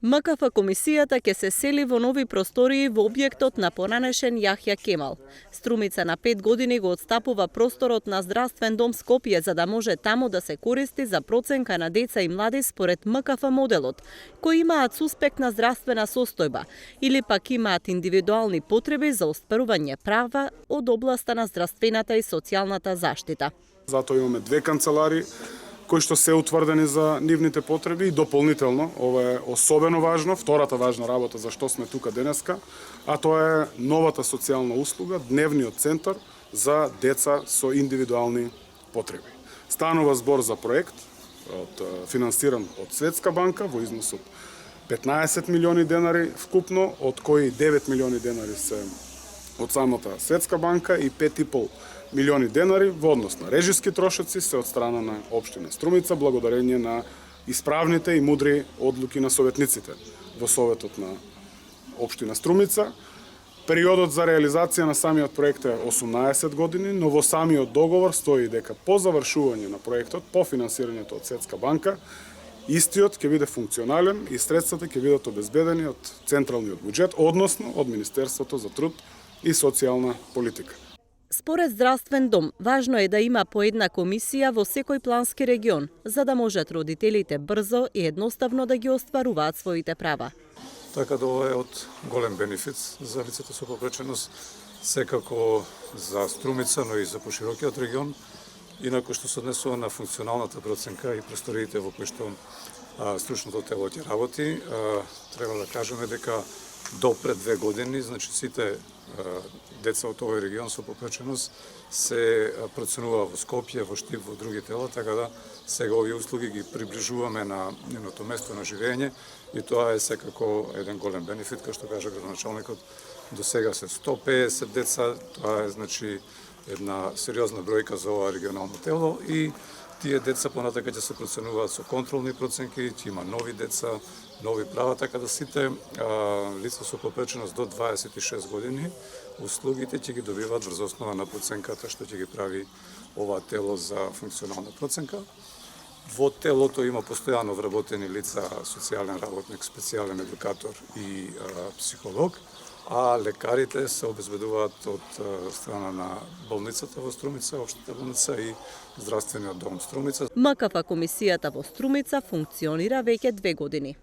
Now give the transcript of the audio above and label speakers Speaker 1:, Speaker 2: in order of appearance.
Speaker 1: МКФ комисијата ќе се сели во нови простории во објектот на поранешен Јахја Кемал. Струмица на 5 години го отстапува просторот на здравствен дом Скопје за да може таму да се користи за проценка на деца и млади според МКФ моделот, кои имаат суспектна здравствена состојба или пак имаат индивидуални потреби за остварување права од областа на здравствената и социјалната заштита.
Speaker 2: Затоа имаме две канцеларии кои што се утврдени за нивните потреби и дополнително, ова е особено важно, втората важна работа за што сме тука денеска, а тоа е новата социјална услуга, дневниот центар за деца со индивидуални потреби. Станува збор за проект финансиран од Светска банка во износ од 15 милиони денари вкупно, од кои 9 милиони денари се од самата Светска банка и 5,5 милиони денари во однос на режиски трошоци се од страна на општина Струмица, благодарение на исправните и мудри одлуки на советниците во Советот на општина Струмица. Периодот за реализација на самиот проект е 18 години, но во самиот договор стои дека по завршување на проектот, по финансирањето од Светска банка, истиот ќе биде функционален и средствата ќе бидат обезбедени од централниот буџет, односно од Министерството за труд и социјална политика.
Speaker 1: Според здравствен дом, важно е да има по една комисија во секој плански регион, за да можат родителите брзо и едноставно да ги остваруваат своите права.
Speaker 3: Така да ова е од голем бенефит за лицето со попреченост, секако за Струмица, но и за поширокиот регион. Инаку што се однесува на функционалната проценка и просториите во кои што стручното тело ќе работи, треба да кажеме дека до пред 2 години, значи сите деца од овој регион со попреченост се проценува во Скопје, во Штип, во други тела, така да сега овие услуги ги приближуваме на нивното место на живење и тоа е секако еден голем бенефит, како што кажа градоначалникот. До сега се 150 деца, тоа е значи една сериозна бројка за ова регионално тело и тие деца понатака ќе се проценуваат со контролни проценки, ќе има нови деца, нови права, така да сите лица со попреченост до 26 години услугите ќе ги добиваат врз основа на проценката што ќе ги прави ова тело за функционална проценка. Во телото има постојано вработени лица, социјален работник, специјален едукатор и психолог, а лекарите се обезбедуваат од страна на болницата во Струмица, општата болница и здравствениот дом Струмица.
Speaker 1: МКФ комисијата во Струмица функционира веќе 2 години.